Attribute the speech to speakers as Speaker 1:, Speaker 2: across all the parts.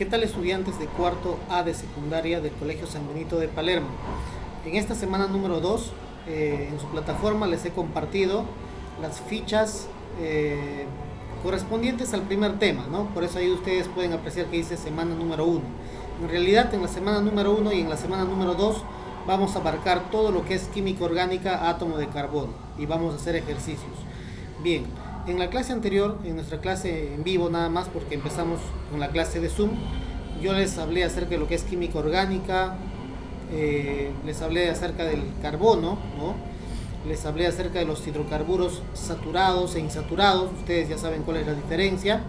Speaker 1: ¿Qué tal, estudiantes de cuarto A de secundaria del Colegio San Benito de Palermo? En esta semana número 2, en su plataforma les he compartido las fichas correspondientes al primer tema, ¿no? Por eso ahí ustedes pueden apreciar que dice semana número 1. En realidad, en la semana número 1 y en la semana número 2 vamos a abarcar todo lo que es química orgánica, átomo de carbono, y vamos a hacer ejercicios. Bien, en la clase anterior, en nuestra clase en vivo nada más, porque empezamos con la clase de Zoom, yo les hablé acerca de lo que es química orgánica, les hablé acerca del carbono, ¿no? Les hablé acerca de los hidrocarburos saturados e insaturados, ustedes ya saben cuál es la diferencia.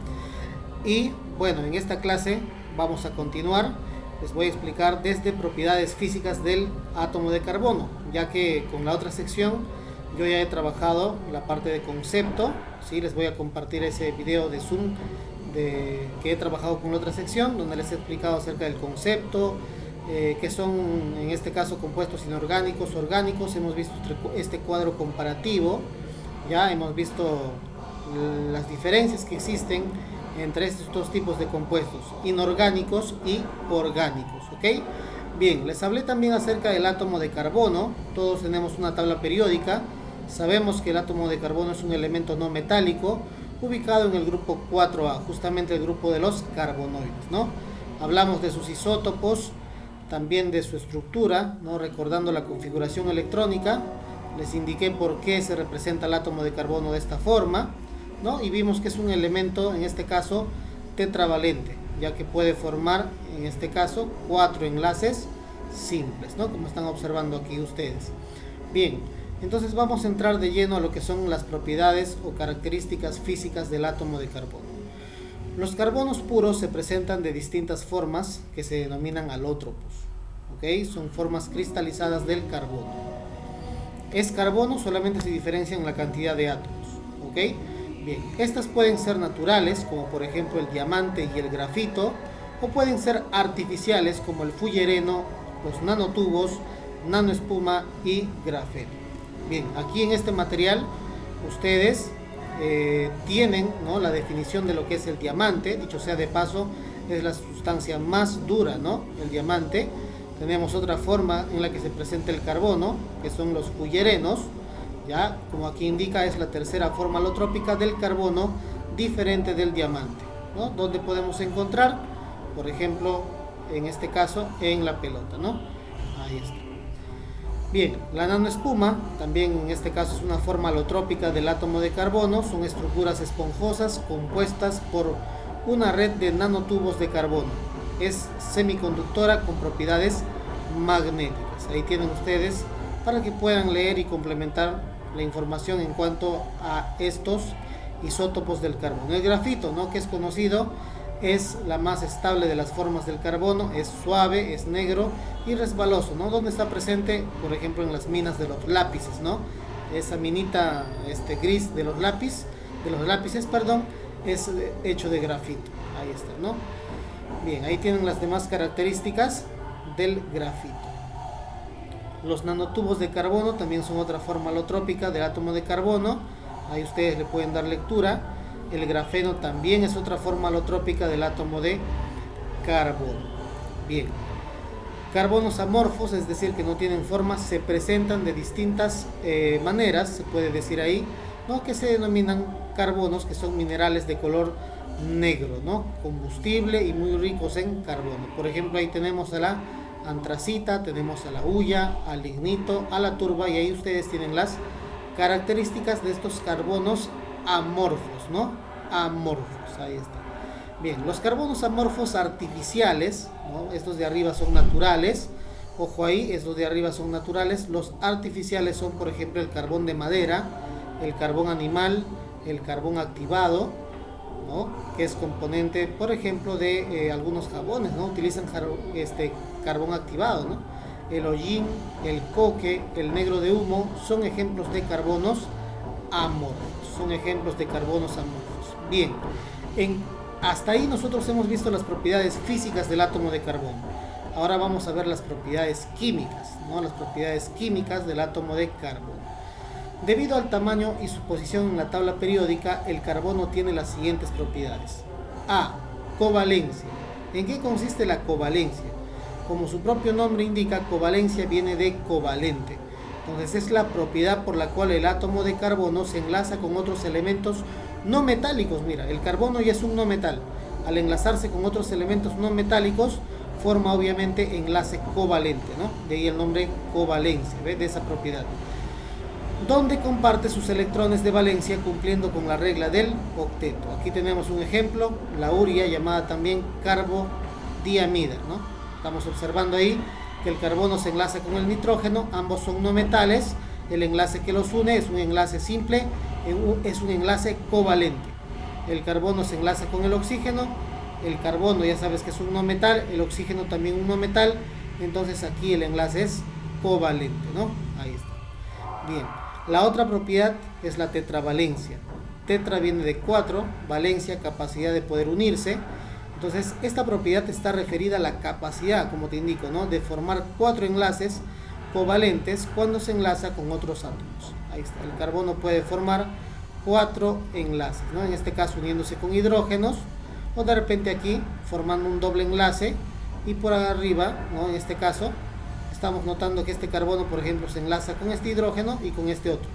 Speaker 1: Y bueno, en esta clase vamos a continuar, les voy a explicar desde propiedades físicas del átomo de carbono, ya que con la otra sección yo ya he trabajado la parte de concepto, ¿sí? Les voy a compartir ese video de Zoom que he trabajado con la otra sección, donde les he explicado acerca del concepto, que son en este caso compuestos inorgánicos, orgánicos. Hemos visto este cuadro comparativo, ya hemos visto las diferencias que existen entre estos dos tipos de compuestos, inorgánicos y orgánicos, ¿ok? Bien, les hablé también acerca del átomo de carbono. Todos tenemos una tabla periódica. Sabemos que el átomo de carbono es un elemento no metálico ubicado en el grupo 4A, justamente el grupo de los carbonoides, ¿no? Hablamos de sus isótopos, también de su estructura, ¿no? Recordando la configuración electrónica, les indiqué por qué se representa el átomo de carbono de esta forma, ¿no? Y vimos que es un elemento, en este caso, tetravalente, ya que puede formar, en este caso, 4 enlaces simples, ¿no? Como están observando aquí ustedes. Bien, entonces vamos a entrar de lleno a lo que son las propiedades o características físicas del átomo de carbono. Los carbonos puros se presentan de distintas formas que se denominan alótropos, ¿ok? Son formas cristalizadas del carbono. Es carbono, solamente se diferencia en la cantidad de átomos, ¿ok? Bien, estas pueden ser naturales, como por ejemplo el diamante y el grafito, o pueden ser artificiales, como el fullereno, los nanotubos, nanoespuma y grafeno. Bien, aquí en este material ustedes tienen, ¿no?, la definición de lo que es el diamante. Dicho sea de paso, es la sustancia más dura, ¿no?, el diamante. Tenemos otra forma en la que se presenta el carbono, que son los fullerenos. Ya, como aquí indica, es la tercera forma alotrópica del carbono, diferente del diamante, ¿no? Donde podemos encontrar, por ejemplo, en este caso, en la pelota, ¿no? Ahí está. Bien, la nanoespuma, también en este caso es una forma alotrópica del átomo de carbono. Son estructuras esponjosas compuestas por una red de nanotubos de carbono. Es semiconductora con propiedades magnéticas. Ahí tienen ustedes para que puedan leer y complementar la información en cuanto a estos isótopos del carbono. El grafito, ¿no?, que es conocido, es la más estable de las formas del carbono, es suave, es negro y resbaloso, ¿no? Donde está presente, por ejemplo, en las minas de los lápices, ¿no? Esa minita gris de los lápices, es hecho de grafito. Ahí está, ¿no? Bien, ahí tienen las demás características del grafito. Los nanotubos de carbono también son otra forma alotrópica del átomo de carbono. Ahí ustedes le pueden dar lectura. El grafeno también es otra forma alotrópica del átomo de carbono. Bien, carbonos amorfos, es decir, que no tienen forma, se presentan de distintas maneras, se puede decir ahí, ¿no?, que se denominan carbonos, que son minerales de color negro, ¿no?, combustible y muy ricos en carbono. Por ejemplo, ahí tenemos a la antracita, tenemos a la hulla, al lignito, a la turba, y ahí ustedes tienen las características de estos carbonos amorfos, ¿no? Amorfos, ahí está. Bien, los carbonos amorfos artificiales, ¿no?, estos de arriba son naturales. Ojo ahí, estos de arriba son naturales. Los artificiales son, por ejemplo, el carbón de madera, el carbón animal, el carbón activado, ¿no?, que es componente, por ejemplo, de algunos jabones, ¿no? Utilizan carbón activado, ¿no? El hollín, el coque, el negro de humo son ejemplos de carbonos amorfos. Son ejemplos de carbonos amorfos. Bien, hasta ahí nosotros hemos visto las propiedades físicas del átomo de carbono. Ahora vamos a ver las propiedades químicas, ¿no? Las propiedades químicas del átomo de carbono. Debido al tamaño y su posición en la tabla periódica, el carbono tiene las siguientes propiedades. A. Covalencia. ¿En qué consiste la covalencia? Como su propio nombre indica, covalencia viene de covalente. Entonces es la propiedad por la cual el átomo de carbono se enlaza con otros elementos no metálicos. Mira, el carbono ya es un no metal. Al enlazarse con otros elementos no metálicos, forma obviamente enlace covalente, ¿no? De ahí el nombre covalencia, ¿ves? De esa propiedad. Donde comparte sus electrones de valencia cumpliendo con la regla del octeto. Aquí tenemos un ejemplo, la urea, llamada también carbodiamida, ¿no? Estamos observando ahí que el carbono se enlaza con el nitrógeno, ambos son no metales, el enlace que los une es un enlace simple, es un enlace covalente. El carbono se enlaza con el oxígeno, el carbono ya sabes que es un no metal, el oxígeno también un no metal, entonces aquí el enlace es covalente, ¿no? Ahí está. Bien, la otra propiedad es la tetravalencia. Tetra viene de 4, valencia, capacidad de poder unirse. Entonces, esta propiedad está referida a la capacidad, como te indico, ¿no? De formar 4 enlaces covalentes cuando se enlaza con otros átomos. Ahí está, el carbono puede formar 4 enlaces, ¿no? En este caso uniéndose con hidrógenos, o de repente aquí formando un doble enlace, y por arriba, ¿no? En este caso, estamos notando que este carbono, por ejemplo, se enlaza con este hidrógeno y con este otro.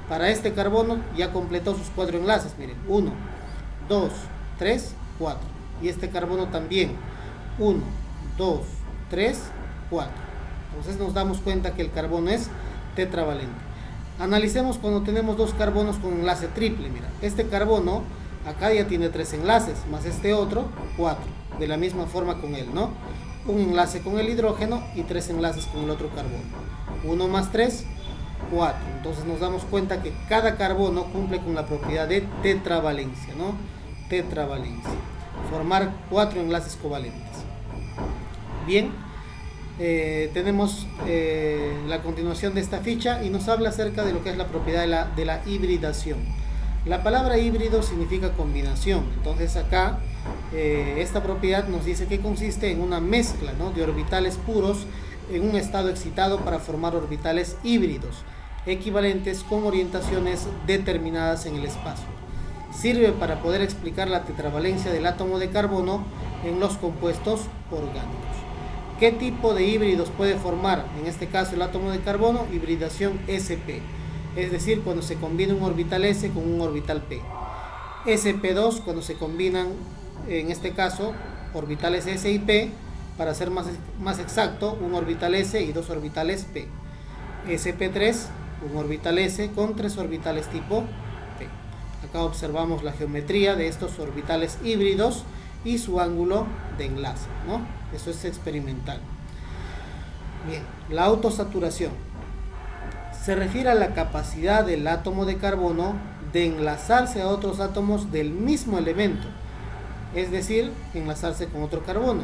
Speaker 1: Para este carbono ya completó sus 4 enlaces, miren, 1, 2, 3, 4. Y este carbono también, 1, 2, 3, 4. Entonces nos damos cuenta que el carbono es tetravalente. Analicemos cuando tenemos dos carbonos con enlace triple. Mira, este carbono acá ya tiene 3 enlaces, más este otro, 4. De la misma forma con él, ¿no? Un enlace con el hidrógeno y 3 enlaces con el otro carbono. 1 más 3, 4. Entonces nos damos cuenta que cada carbono cumple con la propiedad de tetravalencia, ¿no? Tetravalencia. Formar 4 enlaces covalentes. Bien, tenemos la continuación de esta ficha y nos habla acerca de lo que es la propiedad de la hibridación. La palabra híbrido significa combinación. Entonces acá esta propiedad nos dice que consiste en una mezcla, ¿no? De orbitales puros en un estado excitado para formar orbitales híbridos equivalentes con orientaciones determinadas en el espacio. Sirve para poder explicar la tetravalencia del átomo de carbono en los compuestos orgánicos. ¿Qué tipo de híbridos puede formar? En este caso el átomo de carbono, hibridación sp, es decir, cuando se combina un orbital s con un orbital p. sp2 cuando se combinan, en este caso, orbitales s y p, para ser más exacto, un orbital s y 2 orbitales p. sp3, un orbital s con 3 orbitales tipo p. Acá observamos la geometría de estos orbitales híbridos y su ángulo de enlace, ¿no? Eso es experimental. Bien, la autosaturación se refiere a la capacidad del átomo de carbono de enlazarse a otros átomos del mismo elemento, es decir, enlazarse con otro carbono,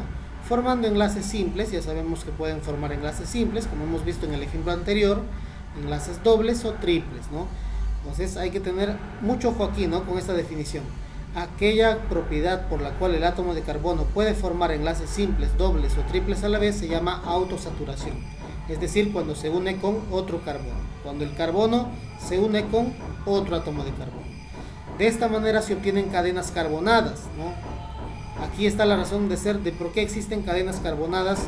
Speaker 1: formando enlaces simples. Ya sabemos que pueden formar enlaces simples, como hemos visto en el ejemplo anterior, enlaces dobles o triples, ¿no? Entonces hay que tener mucho ojo aquí, ¿no? Con esta definición. Aquella propiedad por la cual el átomo de carbono puede formar enlaces simples, dobles o triples a la vez se llama autosaturación. Es decir, cuando se une con otro carbono. Cuando el carbono se une con otro átomo de carbono. De esta manera se obtienen cadenas carbonadas, ¿no? Aquí está la razón de ser de por qué existen cadenas carbonadas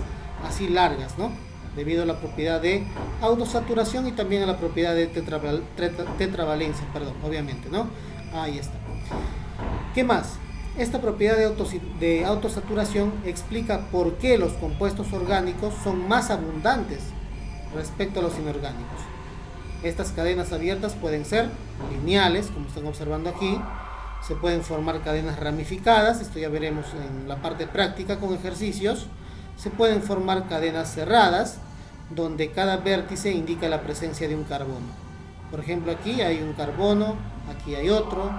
Speaker 1: así largas, ¿no? Debido a la propiedad de autosaturación y también a la propiedad de tetravalencia, perdón, obviamente, ¿no? Ahí está. ¿Qué más? Esta propiedad de autosaturación explica por qué los compuestos orgánicos son más abundantes respecto a los inorgánicos. Estas cadenas abiertas pueden ser lineales, como están observando aquí. Se pueden formar cadenas ramificadas, esto ya veremos en la parte práctica con ejercicios. Se pueden formar cadenas cerradas, donde cada vértice indica la presencia de un carbono. Por ejemplo, aquí hay un carbono, aquí hay otro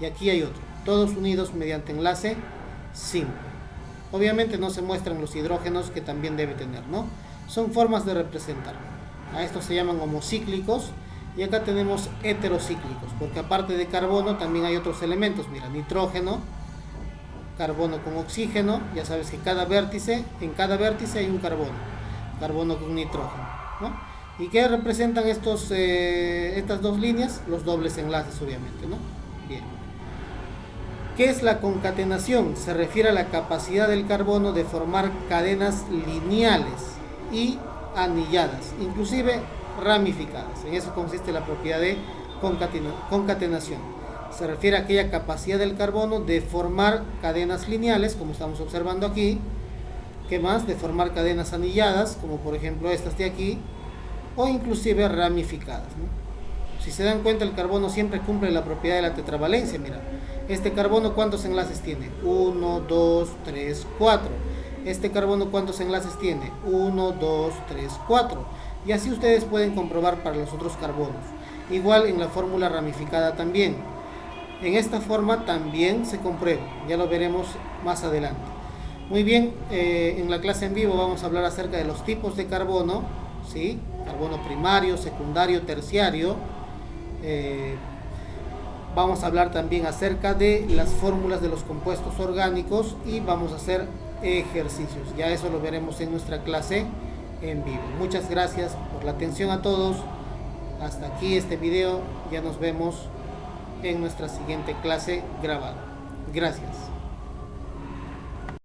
Speaker 1: y aquí hay otro. Todos unidos mediante enlace simple. Obviamente no se muestran los hidrógenos que también debe tener, ¿no? Son formas de representar. A estos se llaman homocíclicos y acá tenemos heterocíclicos, porque aparte de carbono también hay otros elementos. Mira, nitrógeno, carbono con oxígeno, ya sabes que en cada vértice hay un carbono con nitrógeno, ¿no? ¿Y qué representan estas dos líneas? Los dobles enlaces, obviamente, ¿no? Bien. ¿Qué es la concatenación? Se refiere a la capacidad del carbono de formar cadenas lineales y anilladas, inclusive ramificadas. En eso consiste la propiedad de concatenación. Se refiere a aquella capacidad del carbono de formar cadenas lineales, como estamos observando aquí. ¿Qué más? De formar cadenas anilladas, como por ejemplo estas de aquí, o inclusive ramificadas, ¿no? Si se dan cuenta, el carbono siempre cumple la propiedad de la tetravalencia. Mira, este carbono, ¿cuántos enlaces tiene? 1, 2, 3, 4. Este carbono, ¿cuántos enlaces tiene? 1, 2, 3, 4. Y así ustedes pueden comprobar para los otros carbonos. Igual en la fórmula ramificada también. En esta forma también se comprueba. Ya lo veremos más adelante. Muy bien, en la clase en vivo vamos a hablar acerca de los tipos de carbono, ¿sí? Carbono primario, secundario, terciario. Vamos a hablar también acerca de las fórmulas de los compuestos orgánicos y vamos a hacer ejercicios. Ya eso lo veremos en nuestra clase en vivo. Muchas gracias por la atención a todos. Hasta aquí este video. Ya nos vemos en nuestra siguiente clase grabada. Gracias.